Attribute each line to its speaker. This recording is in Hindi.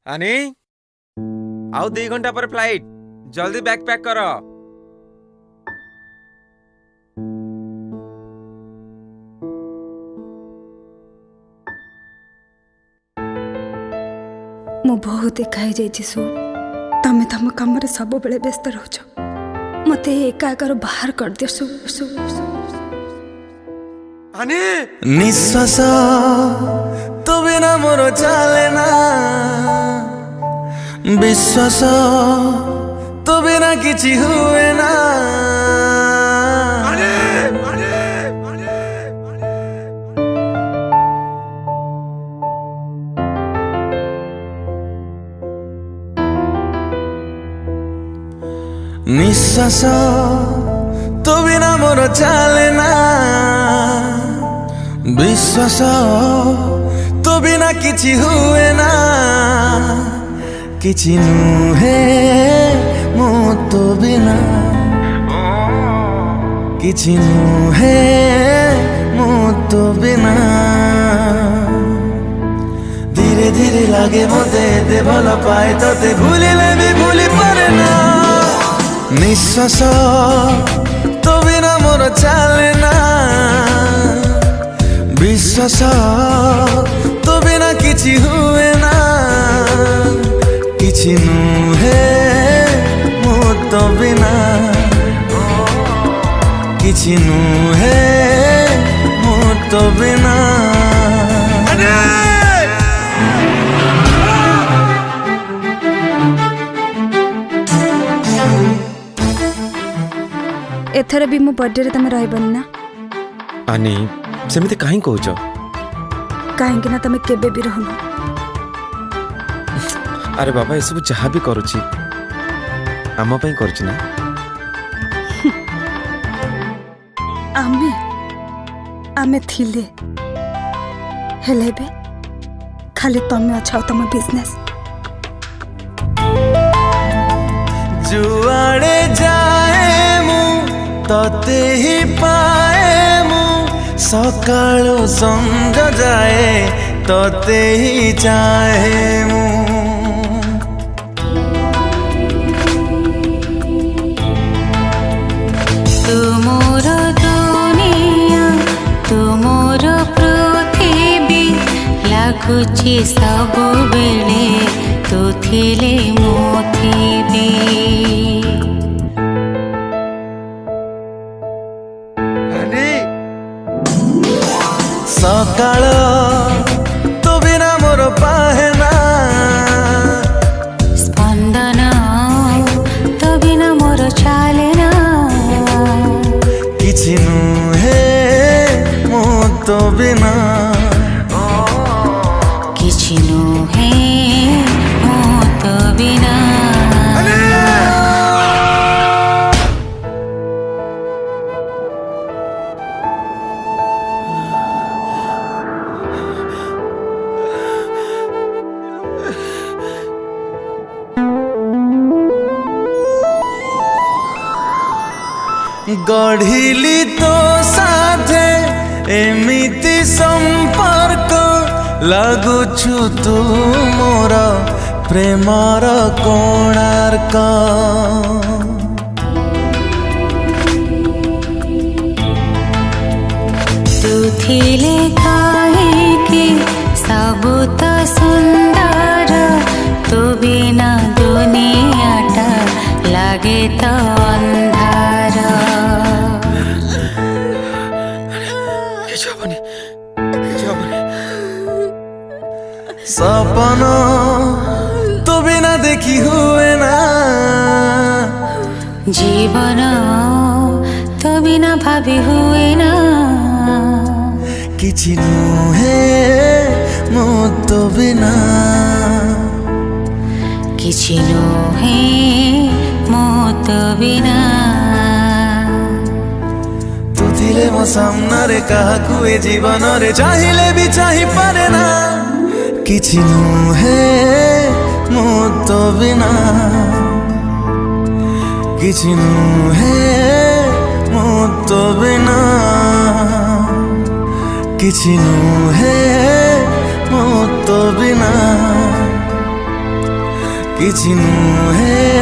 Speaker 1: आनी आउ 2 घंटा पर फ्लाइट जल्दी बैग पैक कर।
Speaker 2: मु बहुत एकाई जाइछि सु तमे तम काम रे सब बेले व्यस्त रहछ मते एका एकार बाहर कर दियो सु सु
Speaker 1: आनी
Speaker 3: निश्वास तो बिना मोर चले ना विश्वास तो बिना किछि हुए ना निश्वास तो बिना मोर चले ना विश्वास तो बिना किछि हुए ना किछि नुहे मो तो बिना किछि नुहे मो तो बिना धीरे धीरे लागे मते दे भल पाए तते भूलिले भी भूली पारे ना निश्वास तो बिना मोर चले ना विश्वास तो बिना किछि हुए ना किछि नुहे मो तो बिना किछि नुहे मो तो बिना
Speaker 2: एथर भी मो बर्थडे रे तमे रहबन ना
Speaker 1: आनी सेमिति काहे कहउछ
Speaker 2: काहेकि ना तमे केबे भी रहनु।
Speaker 1: अरे बाबा ये सब जहाँ भी करुची आम पई करुची ना
Speaker 2: आमे आमे थिले हेले बे खाली तमे अच्छा तम बिजनेस
Speaker 3: जुआड़े जाए मु तते ही पाए मु सकाळो संग जाए तते ही चाहे मु
Speaker 4: तुमोर दुनिया तुमोर पृथ्वी लागुची सब बेले तू थिले मो थिबी
Speaker 3: सकाळ तो बिना मोर पाहेना
Speaker 4: स्पंदन तो बिना मोर चालेना
Speaker 3: किछि नुहे मो तो बिना
Speaker 4: किछि नुहे मो तो बिना
Speaker 3: गढ़िली तो साथे एमिति संपर्क लगुछु तू मोर प्रेमर कोणार्क
Speaker 4: तू थिले काहेकि सब तो सुंदर तू बिना दुनियाटा लागे तो अंधार
Speaker 3: सपन तो बिना देखी हुए ना
Speaker 4: जीवन तो बिना भाभी हुए ना
Speaker 3: किछि नुहे मो तो बिना
Speaker 4: किछि नुहे मो तो बिना
Speaker 3: तू थिले मो सामने काहाकू ए जीवन रे चाहिले भी चाहि पारे ना किछि नुहे मो तो बिना किछि नुहे मो तो बिना किछि नुहे मो तो बिना କିଛି ନୁହେଁ